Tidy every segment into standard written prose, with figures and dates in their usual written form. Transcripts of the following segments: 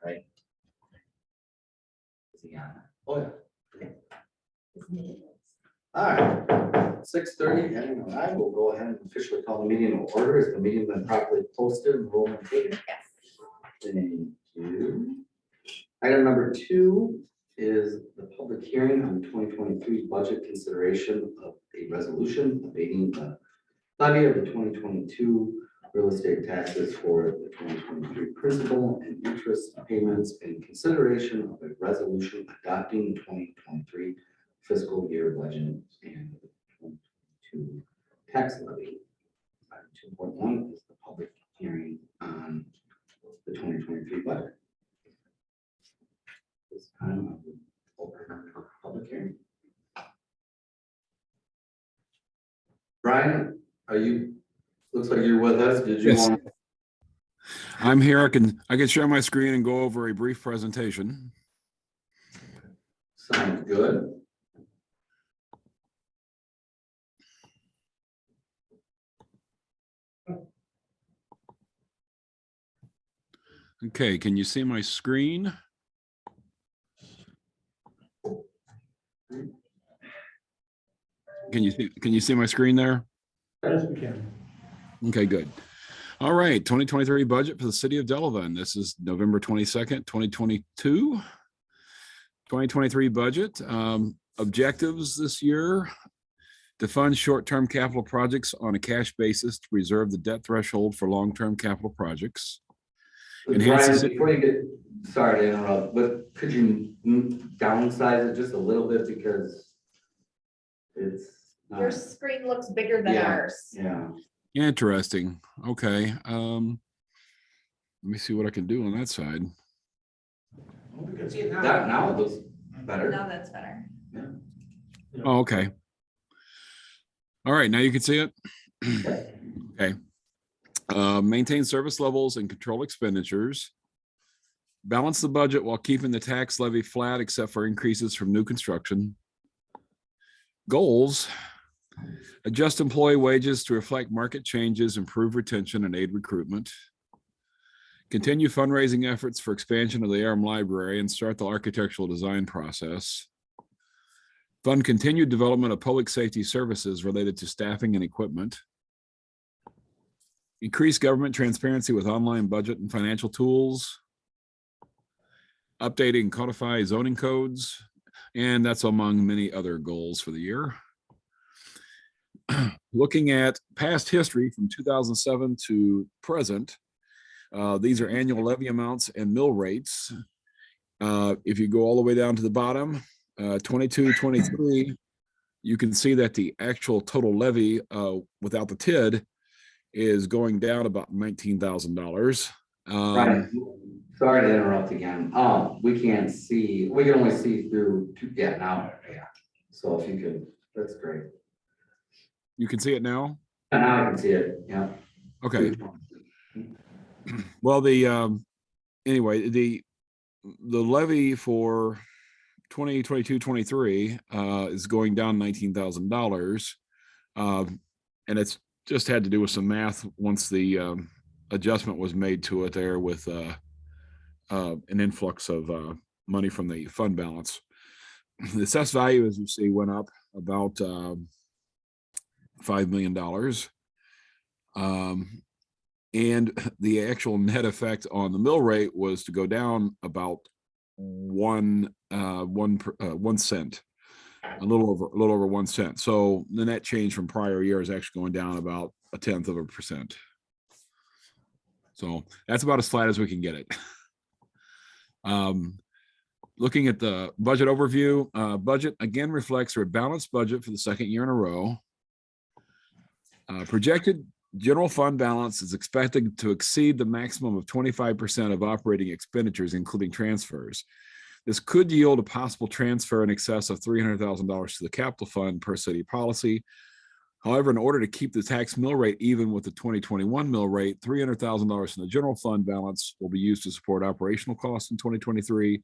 Right. Is he on? Oh, yeah. All right, 6:30, and I will go ahead and officially call the meeting to order. Is the meeting been properly posted and rolling? Thank you. Item number 2 is the public hearing on 2023 budget consideration of a resolution abating the levy of the 2022 real estate taxes for the 2023 principal and interest payments in consideration of a resolution adopting the 2023 fiscal year budget and the 2022 tax levy. Item 2.1 is the public hearing on the 2023 budget. This time I would open the public hearing. Brian, are you? Looks like you're with us. Did you Yes. want? I'm here. I can share my screen and go over a brief presentation. Sounds good. Okay, can you see my screen? Can you see my screen there? Yes, we can. Okay, good. All right, 2023 budget for the city of Delavan. This is November 22nd, 2022. 2023 budget. Objectives this year: to fund short-term capital projects on a cash basis to preserve the debt threshold for long-term capital projects. Enhances Brian, before you get, sorry to interrupt, but could you downsize it just a little bit because it's Your screen looks bigger than Yeah. ours. yeah. Interesting. Okay. Let me see what I can do on that side. We can see it now. That now it looks better. Now that's better. Oh, okay. All right, now you can see it. Okay. Maintain service levels and control expenditures. Balance the budget while keeping the tax levy flat except for increases from new construction. Goals: adjust employee wages to reflect market changes, improve retention, and aid recruitment. Continue fundraising efforts for expansion of the Aram Library and start the architectural design process. Fund continued development of public safety services related to staffing and equipment. Increase government transparency with online budget and financial tools. Updating and codify zoning codes. And that's among many other goals for the year. Looking at past history from 2007 to present, these are annual levy amounts and mill rates. If you go all the way down to the bottom, 22, 23, you can see that the actual total levy without the TID is going down about $19,000. Right. Sorry to interrupt again. We can't see, we can only see through, yeah, now, yeah. So if you could, that's great. You can see it now? And now I can see it, yeah. Okay. Well, anyway, the levy for 2022-23 is going down $19,000. And it's just had to do with some math once the adjustment was made to it there with an influx of money from the fund balance. The assessed value, as you see, went up about $5 million. And the actual net effect on the mill rate was to go down about 1 cent, a little over 1 cent. So the net change from prior year is actually going down about 0.1%. So that's about as flat as we can get it. Looking at the budget overview, budget again reflects a balanced budget for the second year in a row. Projected general fund balance is expected to exceed the maximum of 25% of operating expenditures, including transfers. This could yield a possible transfer in excess of $300,000 to the capital fund per city policy. However, in order to keep the tax mill rate even with the 2021 mill rate, $300,000 in the general fund balance will be used to support operational costs in 2023.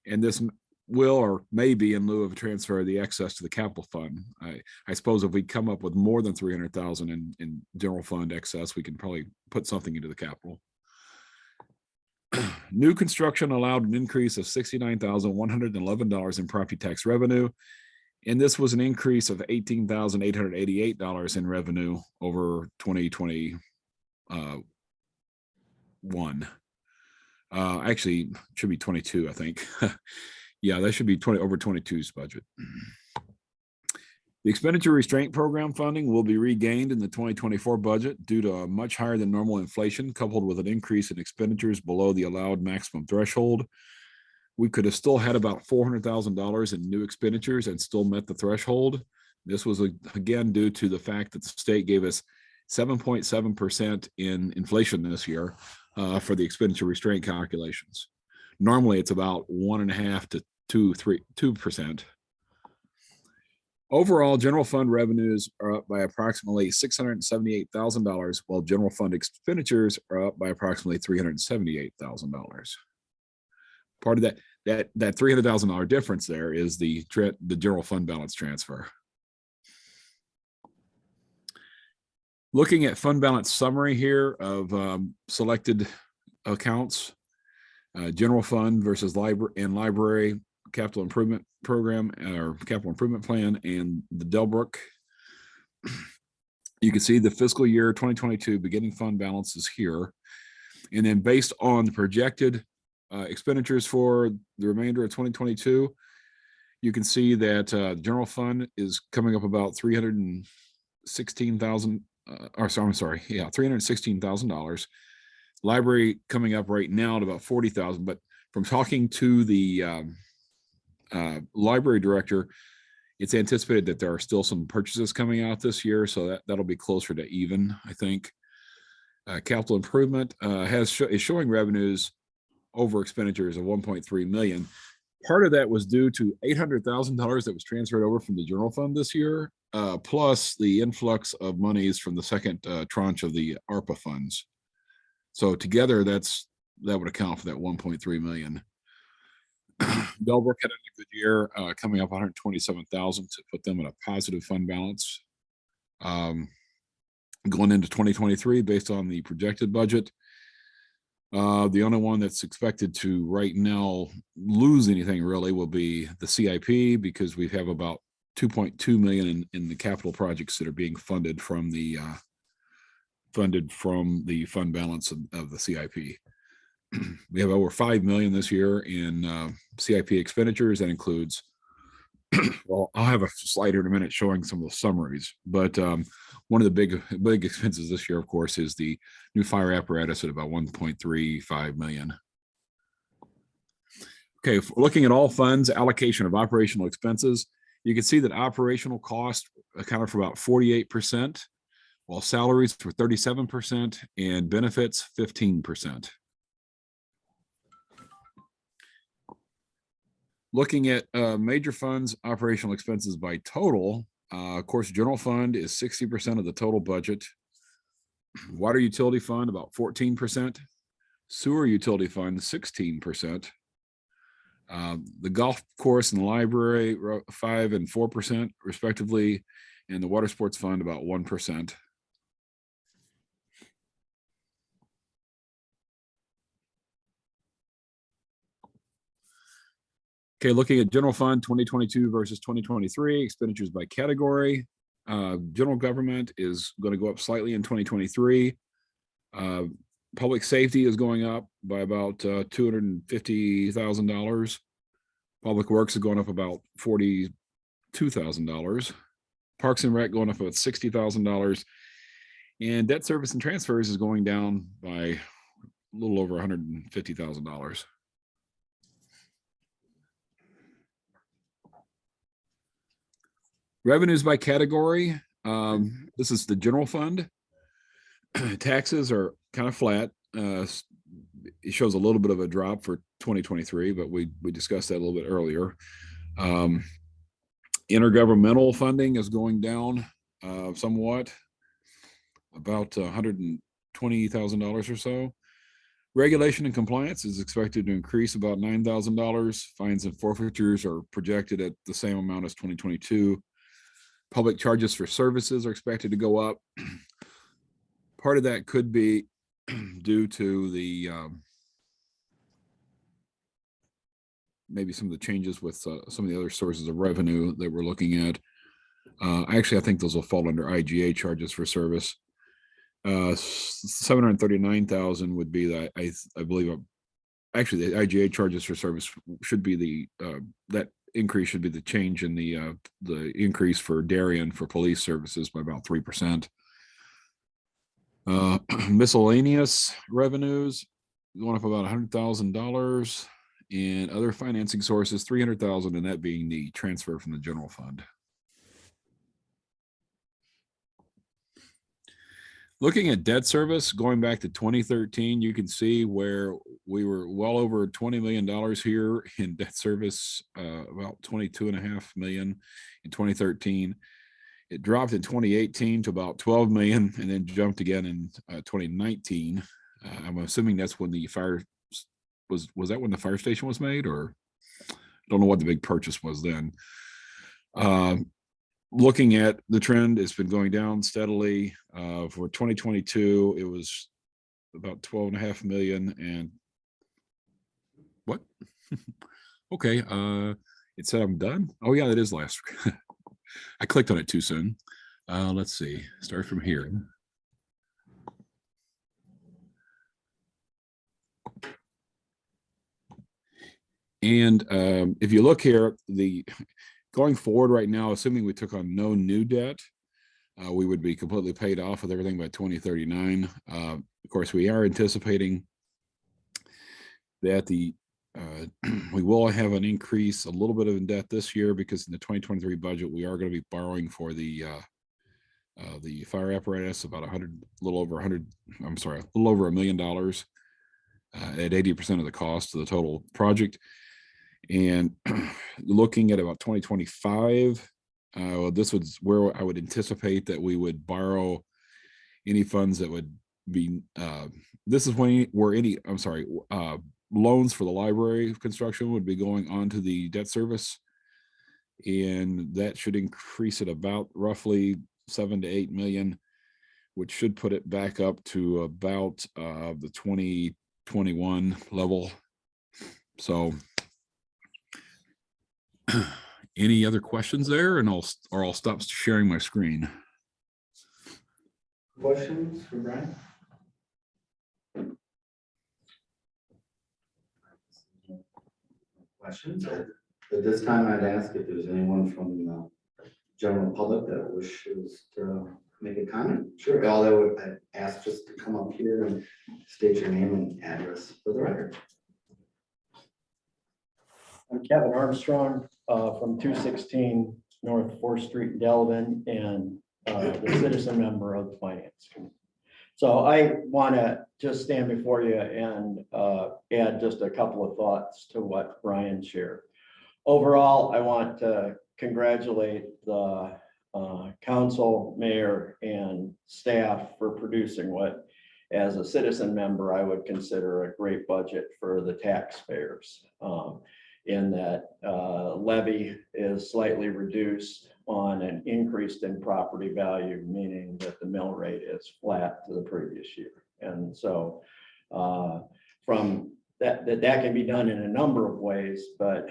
And this will or may be in lieu of a transfer of the excess to the capital fund. I suppose if we come up with more than 300,000 in general fund excess, we can probably put something into the capital. New construction allowed an increase of $69,111 in property tax revenue. And this was an increase of $18,888 in revenue over 2021. Actually, it should be 22, I think. Yeah, that should be over 22's budget. The expenditure restraint program funding will be regained in the 2024 budget due to a much higher than normal inflation, coupled with an increase in expenditures below the allowed maximum threshold. We could have still had about $400,000 in new expenditures and still met the threshold. This was again due to the fact that the state gave us 7.7% in inflation this year for the expenditure restraint calculations. Normally, it's about 1.5 to 2%. Overall, general fund revenues are up by approximately $678,000, while general fund expenditures are up by approximately $378,000. Part of that $300,000 difference there is the general fund balance transfer. Looking at fund balance summary here of selected accounts, general fund versus library capital improvement program or capital improvement plan, and the Delbrook. You can see the fiscal year 2022 beginning fund balance is here. And then based on the projected expenditures for the remainder of 2022, you can see that general fund is coming up about $316,000. Library coming up right now at about $40,000, but from talking to the library director, it's anticipated that there are still some purchases coming out this year, so that'll be closer to even, I think. Capital improvement is showing revenues over expenditures of 1.3 million. Part of that was due to $800,000 that was transferred over from the general fund this year, plus the influx of monies from the second tranche of the ARPA funds. So together, that would account for that 1.3 million. Delbrook had a good year, coming up 127,000 to put them in a positive fund balance. Going into 2023, based on the projected budget, the only one that's expected to right now lose anything really will be the CIP, because we have about 2.2 million in the capital projects that are being funded from the fund balance of the CIP. We have over 5 million this year in CIP expenditures. That includes, well, I'll have a slide here in a minute showing some of the summaries, but one of the big expenses this year, of course, is the new fire apparatus at about 1.35 million. Okay, looking at all funds, allocation of operational expenses, you can see that operational costs accounted for about 48%, while salaries were 37% and benefits 15%. Looking at major funds operational expenses by total, of course, general fund is 60% of the total budget. Water utility fund about 14%. Sewer utility fund 16%. The golf course and the library 5% and 4% respectively, and the water sports fund about 1%. Okay, looking at general fund 2022 versus 2023, expenditures by category. General government is going to go up slightly in 2023. Public safety is going up by about $250,000. Public works is going up about $42,000. Parks and Rec going up about $60,000. And debt service and transfers is going down by a little over $150,000. Revenues by category. This is the general fund. Taxes are kind of flat. It shows a little bit of a drop for 2023, but we discussed that a little bit earlier. Intergovernmental funding is going down somewhat, about $120,000 or so. Regulation and compliance is expected to increase about $9,000. Fines and forfeitures are projected at the same amount as 2022. Public charges for services are expected to go up. Part of that could be due to the maybe some of the changes with some of the other sources of revenue that we're looking at. I think those will fall under IGA charges for service. 739,000 would be that I believe actually the IGA charges for service should be the that increase should be the change in the increase for Darien for police services by about 3%. Miscellaneous revenues going up about $100,000, and other financing sources 300,000, and that being the transfer from the general fund. Looking at debt service going back to 2013, you can see where we were well over $20 million here in debt service, about 22.5 million in 2013. It dropped in 2018 to about 12 million and then jumped again in 2019. I'm assuming that's when the fire was that when the fire station was made, or don't know what the big purchase was then. Looking at the trend, it's been going down steadily. For 2022, it was about 12.5 million. And what? Okay. It said I'm done. Oh yeah, that is last. I clicked on it too soon. Let's see. Start from here. And if you look here, going forward right now, assuming we took on no new debt, we would be completely paid off with everything by 2039. Of course, we are anticipating that we will have an increase, a little bit of debt this year, because in the 2023 budget, we are going to be borrowing for the fire apparatus about a little over $1 million at 80% of the cost of the total project. And looking at about 2025, this was where I would anticipate that we would borrow any funds that would be, this is where any loans for the library construction would be going on to the debt service. And that should increase it about roughly 7 to 8 million, which should put it back up to about the 2021 level. So any other questions there? And I'll stop sharing my screen. Questions for Brian? Questions? At this time, I'd ask if there's anyone from the general public that wishes to make a comment. Sure. All that would I'd ask just to come up here and state your name and address for the record. I'm Kevin Armstrong from 216 North 4th Street in Delavan, and the citizen member of the Finance Committee. So I want to just stand before you and add just a couple of thoughts to what Brian shared. Overall, I want to congratulate the council, mayor, and staff for producing what, as a citizen member, I would consider a great budget for the taxpayers. In that levy is slightly reduced on an increase in property value, meaning that the mill rate is flat to the previous year. And so from that can be done in a number of ways, but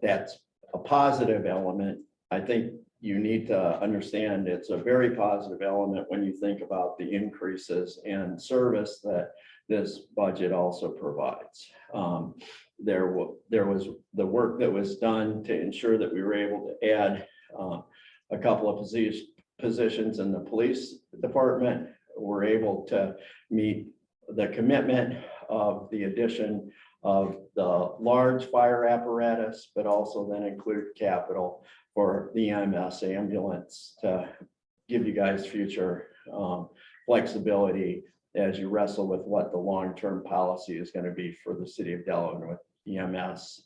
that's a positive element. I think you need to understand it's a very positive element when you think about the increases in service that this budget also provides. There was the work that was done to ensure that we were able to add a couple of positions in the police department. We're able to meet the commitment of the addition of the large fire apparatus, but also then include capital for the EMS ambulance to give you guys future flexibility as you wrestle with what the long-term policy is going to be for the city of Delavan with EMS.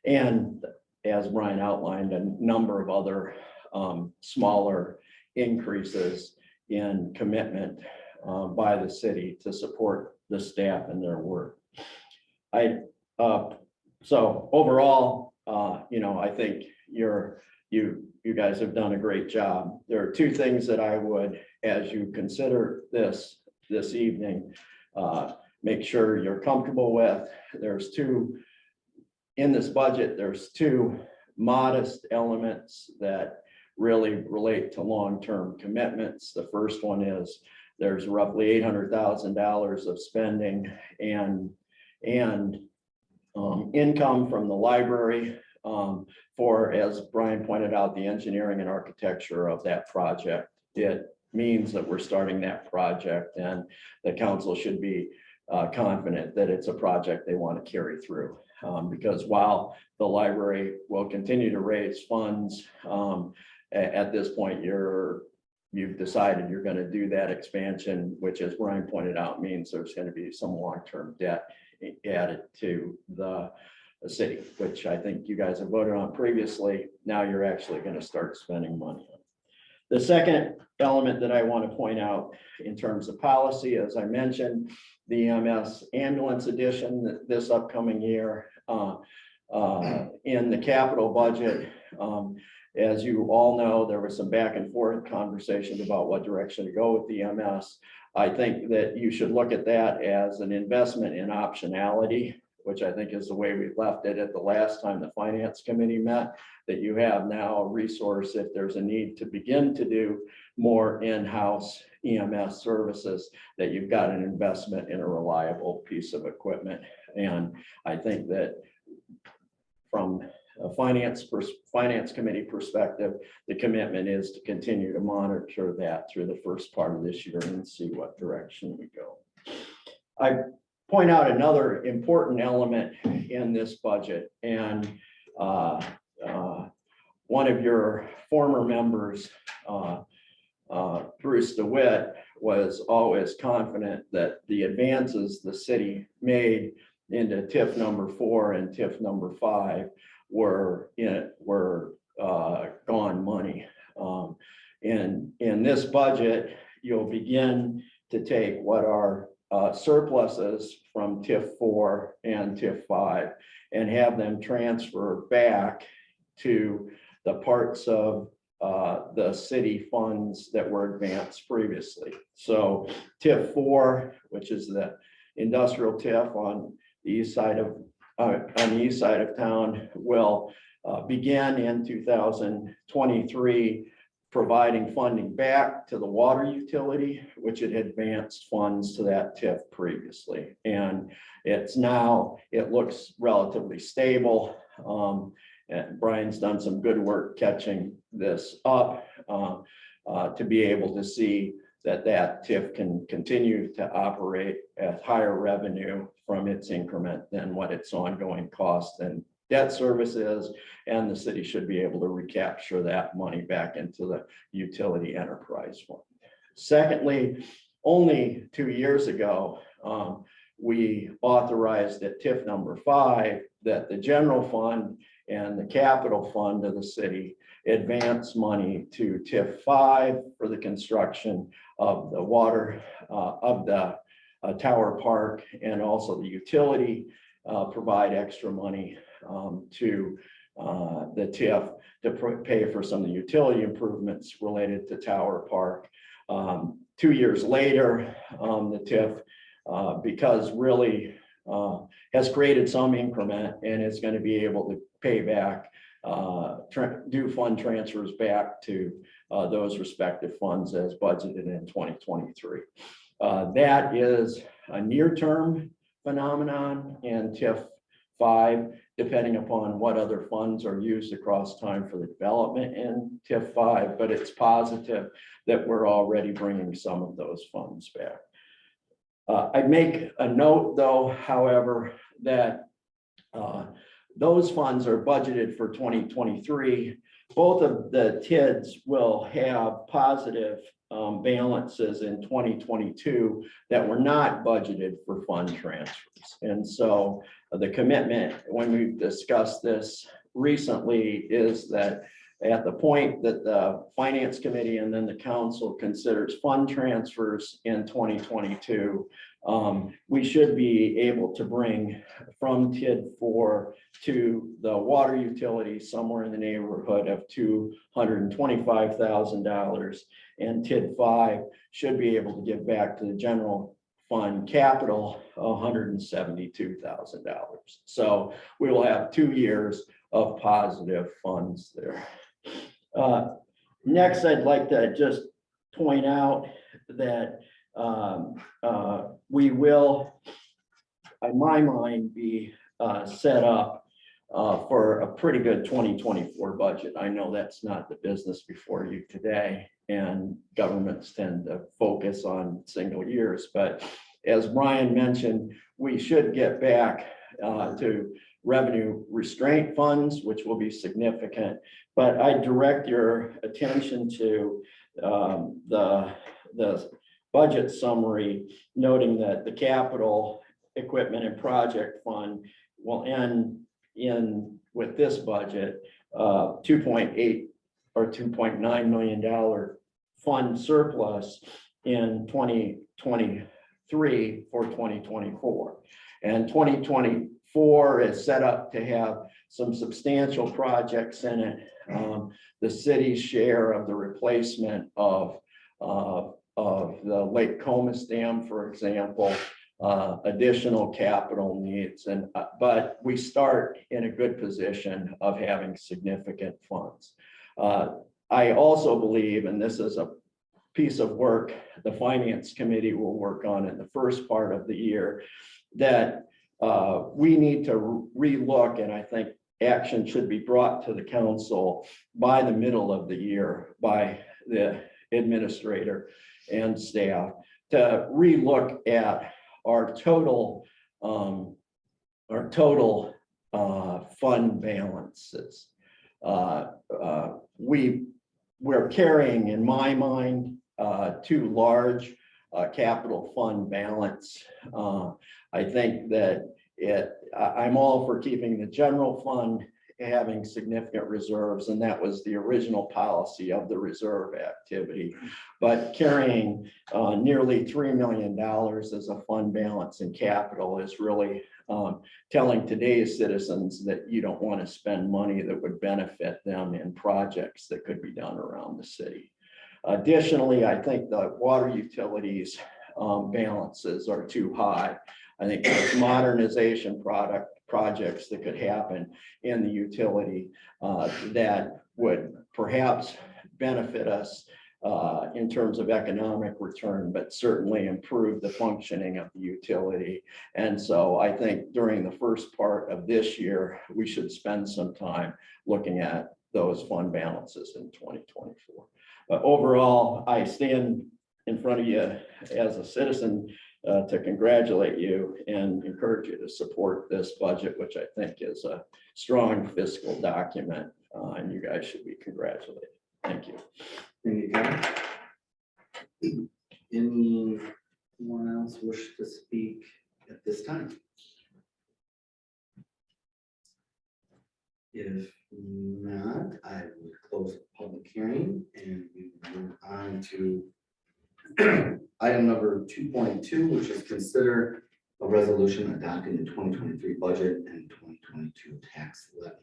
And as Brian outlined, a number of other smaller increases in commitment by the city to support the staff and their work. So overall, I think you guys have done a great job. There are two things that I would, as you consider this evening, make sure you're comfortable with. In this budget, there's two modest elements that really relate to long-term commitments. The first one is there's roughly $800,000 of spending and income from the library for, as Brian pointed out, the engineering and architecture of that project. It means that we're starting that project, and the council should be confident that it's a project they want to carry through. Because while the library will continue to raise funds, at this point, you've decided you're going to do that expansion, which, as Brian pointed out, means there's going to be some long-term debt added to the city, which I think you guys have voted on previously. Now you're actually going to start spending money on. The second element that I want to point out in terms of policy, as I mentioned, the EMS ambulance edition this upcoming year in the capital budget. As you all know, there was some back and forth conversations about what direction to go with the EMS. I think that you should look at that as an investment in optionality, which I think is the way we left it at the last time the finance committee met, that you have now a resource if there's a need to begin to do more in-house EMS services, that you've got an investment in a reliable piece of equipment. And I think that from a finance committee perspective, the commitment is to continue to monitor that through the first part of this year and see what direction we go. I point out another important element in this budget, and one of your former members, Bruce DeWitt, was always confident that the advances the city made into TIF number 4 and TIF number 5 were gone money. In this budget, you'll begin to take what are surpluses from TIF 4 and TIF 5 and have them transfer back to the parts of the city funds that were advanced previously. So TIF 4, which is the industrial TIF on the east side of town, will begin in 2023 providing funding back to the water utility, which had advanced funds to that TIF previously. And it looks relatively stable. And Brian's done some good work catching this up to be able to see that TIF can continue to operate at higher revenue from its increment than what its ongoing cost and debt service is, and the city should be able to recapture that money back into the utility enterprise fund. Secondly, only 2 years ago, we authorized at TIF number 5 that the general fund and the capital fund of the city advance money to TIF 5 for the construction of the water, of the tower park, and also the utility provide extra money to the TIF to pay for some of the utility improvements related to tower park. 2 years later, the TIF, because really has created some increment and is going to be able to pay back, do fund transfers back to those respective funds as budgeted in 2023. That is a near-term phenomenon in TIF 5, depending upon what other funds are used across time for the development in TIF 5, but it's positive that we're already bringing some of those funds back. I'd make a note, though, however, that those funds are budgeted for 2023. Both of the TIDs will have positive balances in 2022 that were not budgeted for fund transfers. And so the commitment, when we've discussed this recently, is that at the point that the finance committee and then the council considers fund transfers in 2022, we should be able to bring from TID 4 to the water utility somewhere in the neighborhood of $225,000. And TID 5 should be able to give back to the general fund capital $172,000. So we will have 2 years of positive funds there. Next, I'd like to just point out that we will, in my mind, be set up for a pretty good 2024 budget. I know that's not the business before you today, and governments tend to focus on single years. But as Brian mentioned, we should get back to revenue restraint funds, which will be significant. But I direct your attention to the budget summary, noting that the capital equipment and project fund will end in with this budget 2.8 or $2.9 million fund surplus in 2023 for 2024. And 2024 is set up to have some substantial projects in it. The city's share of the replacement of the Lake Comus Dam, for example, additional capital needs, but we start in a good position of having significant funds. I also believe, and this is a piece of work the finance committee will work on in the first part of the year, that we need to relook, and I think action should be brought to the council by the middle of the year by the administrator and staff to relook at our total fund balances. We're carrying, in my mind, too large capital fund balance. I think that I'm all for keeping the general fund having significant reserves, and that was the original policy of the reserve activity. But carrying nearly $3 million as a fund balance in capital is really telling today's citizens that you don't want to spend money that would benefit them in projects that could be done around the city. Additionally, I think the water utilities balances are too high. I think there's modernization projects that could happen in the utility that would perhaps benefit us in terms of economic return, but certainly improve the functioning of the utility. And so I think during the first part of this year, we should spend some time looking at those fund balances in 2024. But overall, I stand in front of you as a citizen to congratulate you and encourage you to support this budget, which I think is a strong fiscal document, and you guys should be congratulated. Thank you. Thank you, Kevin. Anyone else wish to speak at this time? If not, I would close the public hearing and we move on to item number 2.2, which is consider a resolution adopting the 2023 budget and 2022 tax levy.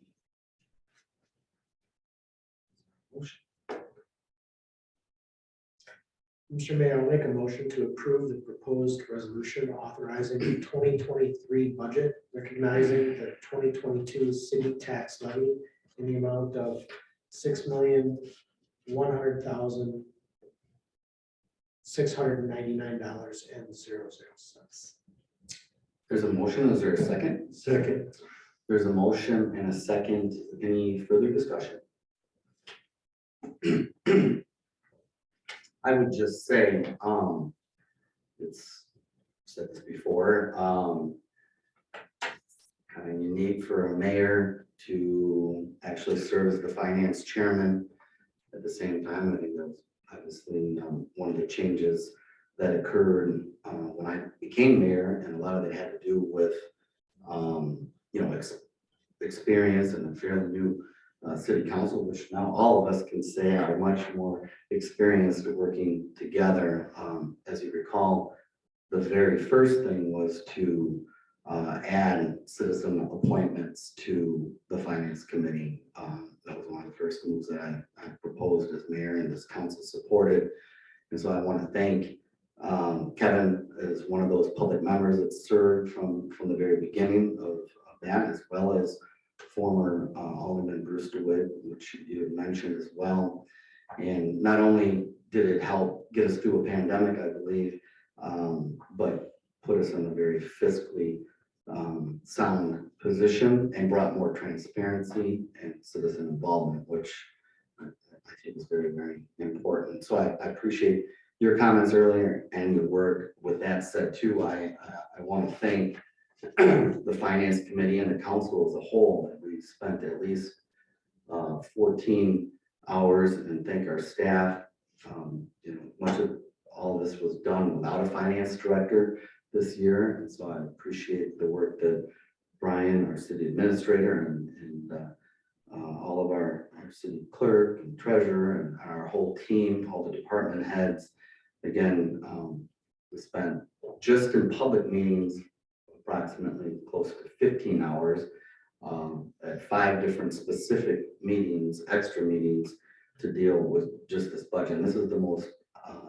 Motion. Mr. Mayor, I'll make a motion to approve the proposed resolution authorizing the 2023 budget, recognizing the 2022 city tax levy in the amount of $6,100,699.00. There's a motion. Is there a second? Second. There's a motion and a second. Any further discussion? I would just say, it's said this before, kind of unique for a mayor to actually serve as the finance chairman at the same time. I think that's obviously one of the changes that occurred when I became mayor, and a lot of it had to do with, experience and a fairly new city council, which now all of us can say are much more experienced at working together. As you recall, the very first thing was to add citizen appointments to the finance committee. That was one of the first moves that I proposed as mayor, and this council supported. And so I want to thank Kevin as one of those public members that served from the very beginning of that, as well as former Alderman Bruce DeWitt, which you had mentioned as well. And not only did it help get us through a pandemic, I believe, but put us in a very fiscally sound position and brought more transparency and citizen involvement, which I think is very, very important. So I appreciate your comments earlier and your work. With that said too, I want to thank the finance committee and the council as a whole. We've spent at least 14 hours, and thank our staff. Much of all this was done without a finance director this year, and so I appreciate the work that Brian, our city administrator, and all of our city clerk and treasurer and our whole team, all the department heads. Again, we spent just in public meetings approximately close to 15 hours at 5 different specific meetings, extra meetings, to deal with just this budget. And this is the most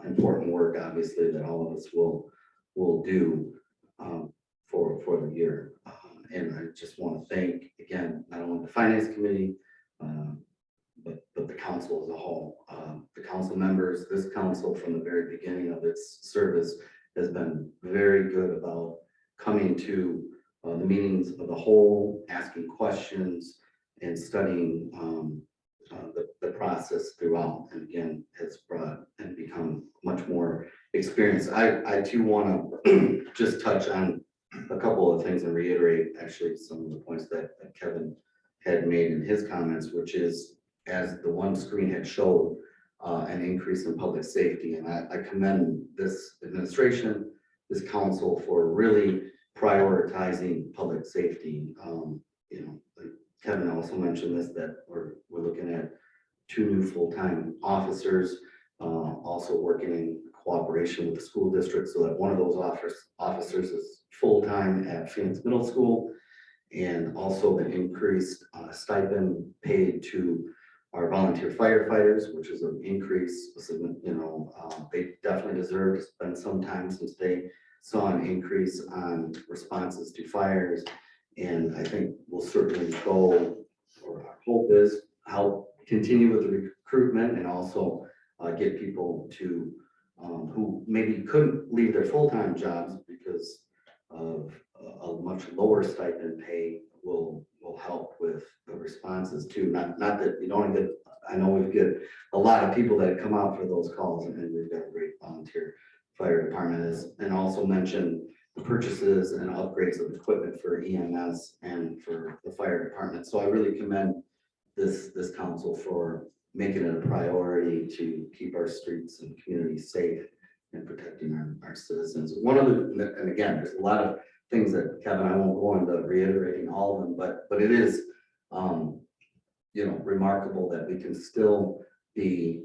important work, obviously, that all of us will do for the year. And I just want to thank, again, not only the finance committee, but the council as a whole. The council members, this council from the very beginning of its service has been very good about coming to the meetings of the whole, asking questions and studying the process throughout, and again, has brought and become much more experienced. I too want to just touch on a couple of things and reiterate actually some of the points that Kevin had made in his comments, which is, as the one screen had showed, an increase in public safety. And I commend this administration, this council, for really prioritizing public safety. Kevin also mentioned this, that we're looking at 2 new full-time officers, also working in cooperation with the school district, so that one of those officers is full-time at Phoenix Middle School, and also the increased stipend paid to our volunteer firefighters, which is an increase. They definitely deserve. It's been some time since they saw an increase on responses to fires, and I think we'll certainly go, or our hope is, help continue with the recruitment and also get people to who maybe couldn't leave their full-time jobs because of a much lower stipend pay will help with the responses too. Not that you don't get, I know we get a lot of people that come out for those calls, and we've got a great volunteer fire department, and also mention the purchases and upgrades of equipment for EMS and for the fire department. So I really commend this council for making it a priority to keep our streets and communities safe and protecting our citizens. One of the, and again, there's a lot of things that, Kevin, I won't go into reiterating all of them, but it is remarkable that we can still be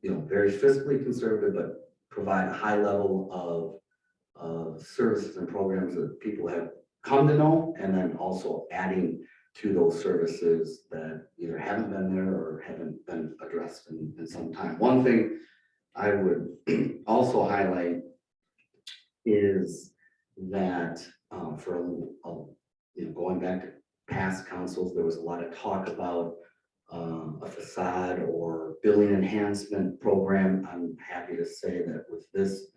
very fiscally conservative, but provide a high level of services and programs that people have come to know, and then also adding to those services that either haven't been there or haven't been addressed in some time. One thing I would also highlight is that going back to past councils, there was a lot of talk about a facade or building enhancement program. I'm happy to say that with this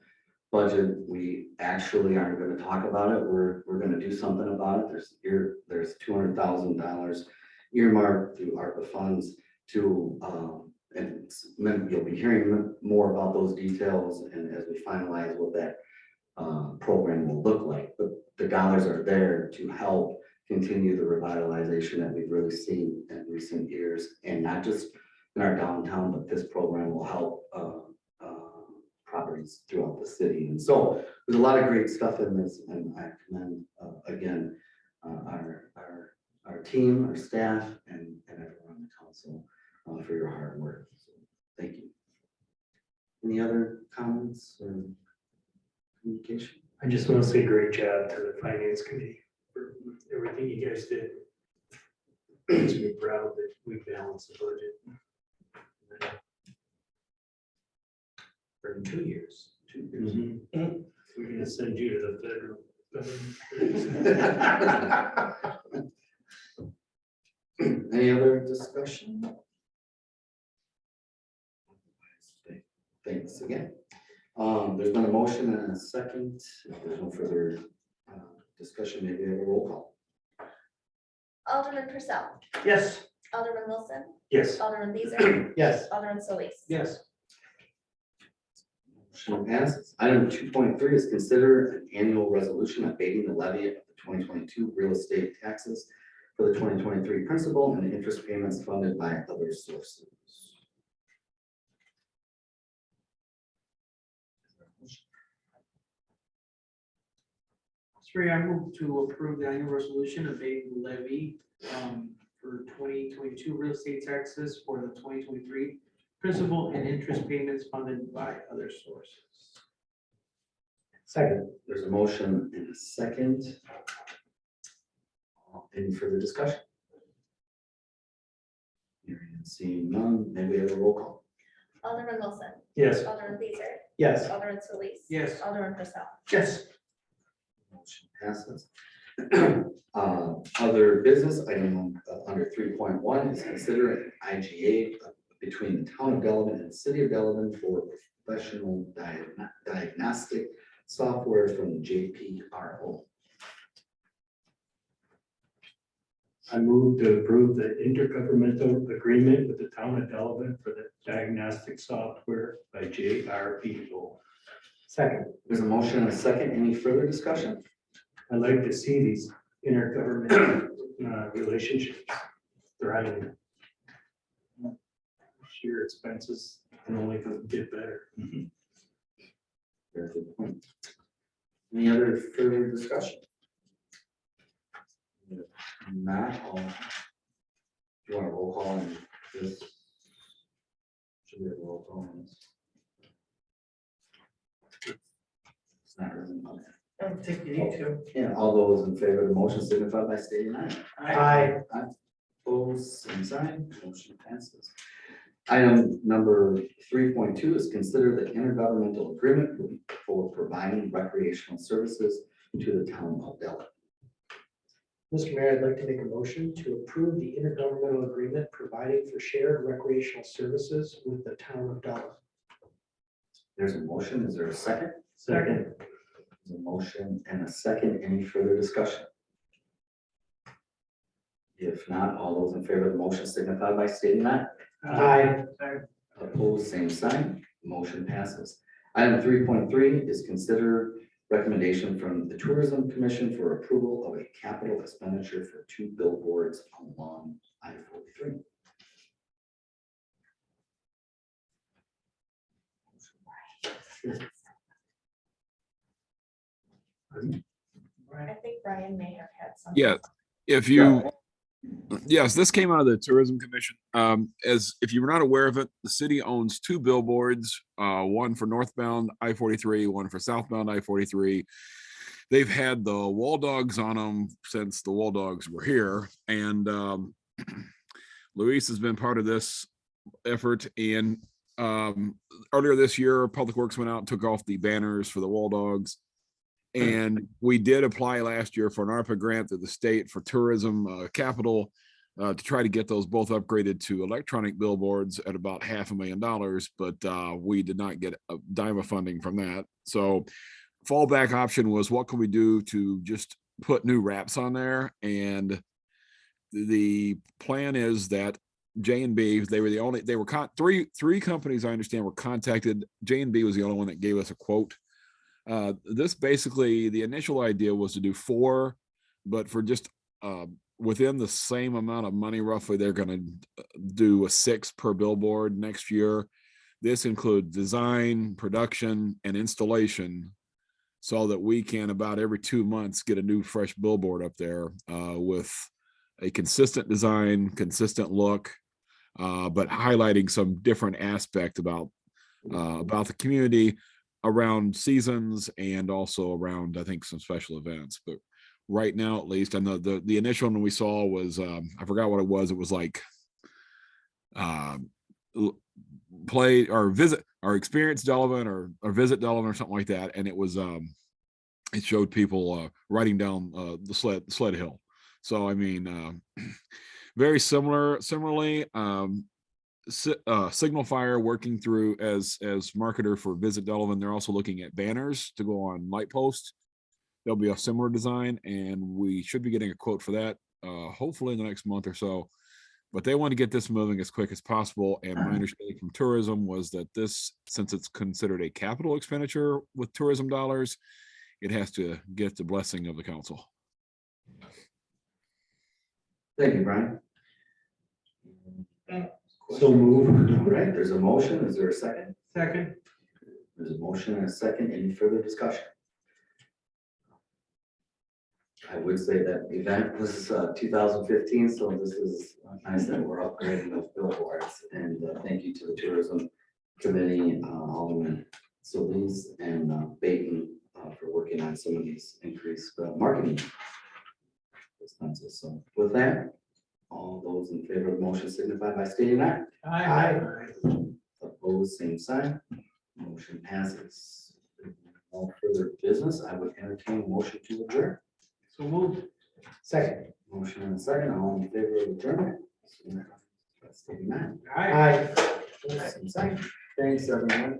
budget, we actually aren't going to talk about it. We're going to do something about it. There's $200,000 earmarked through ARPA funds to, and you'll be hearing more about those details, and as we finalize what that program will look like. But the dollars are there to help continue the revitalization that we've really seen in recent years, and not just in our downtown, but this program will help properties throughout the city. And so there's a lot of great stuff in this, and I commend again our team, our staff, and everyone on the council. council for your hard work. So, thank you. Any other comments or communication? I just want to say great job to the finance committee for everything you guys did. Makes me proud that we balanced the budget. For 2 years. 2 years. We're gonna send you to the federal. Any other discussion? Thanks again. There's been a motion and a second. If there's no further discussion, maybe have a roll call. Alderman Purcell, Yes. Alderman Wilson, Yes. Alderman Beezer, Yes. Alderman Solis. Yes. Motion passes. Item 2.3 is consider an annual resolution abating the levy of the 2022 real estate taxes for the 2023 principal and interest payments funded by other sources. Three, I move to approve the annual resolution abating the levy for 2022 real estate taxes for the 2023 principal and interest payments funded by other sources. Second. There's a motion and a second. Any further discussion? Hearing and seeing none, maybe we have a roll call. Alderman Wilson, Yes. Alderman Beezer, Yes. Alderman Solis. Yes. Alderman Purcell. Yes. Motion passes. Other business, item under 3.1 is consider an IGA between the town of Delavan and the city of Delavan for professional diagnostic software from JPRO. I move to approve the intergovernmental agreement with the town of Delavan for the diagnostic software by JRPO. Second. There's a motion and a second. Any further discussion? I'd like to see these intergovernmental relationships thriving. Sheer expenses can only get better. Very good point. Any other further discussion? If not, do you want a roll call on this? Should we have a roll call on this? It's not really on there. I don't think you need to. Yeah, all those in favor of the motion signify by stating aye. Aye. Opposed, same sign, motion passes. Item number 3.2 is consider the intergovernmental agreement for providing recreational services to the town of Delavan. Mr. Mayor, I'd like to make a motion to approve the intergovernmental agreement providing for shared recreational services with the town of Delavan. There's a motion. Is there a second? Second. There's a motion and a second. Any further discussion? If not, all those in favor of the motion signify by stating aye. Aye. Opposed, same sign. Motion passes. Item 3.3 is consider recommendation from the Tourism Commission for approval of a capital expenditure for 2 billboards along I-43. I think Brian may have had something. Yeah, if you, yes, this came out of the Tourism Commission. As if you were not aware of it, the city owns 2 billboards, one for northbound I-43, one for southbound I-43. They've had the wall dogs on them since the wall dogs were here. And Luis has been part of this effort. And earlier this year, Public Works went out and took off the banners for the wall dogs. And we did apply last year for an ARPA grant to the state for tourism capital to try to get those both upgraded to electronic billboards at about $500,000, but we did not get a dime of funding from that. So fallback option was, what can we do to just put new wraps on there? And the plan is that J&B, three companies I understand were contacted. J&B was the only one that gave us a quote. This basically, the initial idea was to do 4, but for just within the same amount of money, roughly, they're going to do a 6 per billboard next year. This includes design, production, and installation, so that we can about every 2 months get a new fresh billboard up there with a consistent design, consistent look. but highlighting some different aspect about the community around seasons and also around, I think, some special events. But right now, at least, I know the initial one we saw was I forgot what it was. It was like play or visit or experience Delavan or visit Delavan or something like that, and it was it showed people riding down the sled hill. So I mean, very similarly. Signal Fire working through as marketer for Visit Delavan. They're also looking at banners to go on light posts. There'll be a similar design, and we should be getting a quote for that hopefully in the next month or so. But they want to get this moving as quick as possible. And my understanding from tourism was that this, since it's considered a capital expenditure with tourism dollars, it has to get the blessing of the council. Thank you, Brian. So moved. All right, there's a motion. Is there a second? Second. There's a motion and a second. Any further discussion? I would say that event was 2015, so this is nice that we're upgrading those billboards. And thank you to the tourism committee, Alderman Solis and Baton for working on some of these increased marketing expenses. So with that, all those in favor of the motion signify by stating aye. Aye. Opposed, same sign. Motion passes. All further business, I would entertain a motion to adjourn. So moved. Second. Motion and a second, all in favor of adjournment? Stating aye. Aye. Same sign. Thanks, everyone.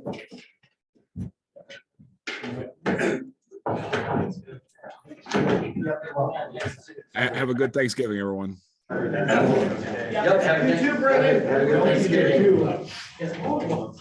Have a good Thanksgiving, everyone. Yep, have a good Thanksgiving.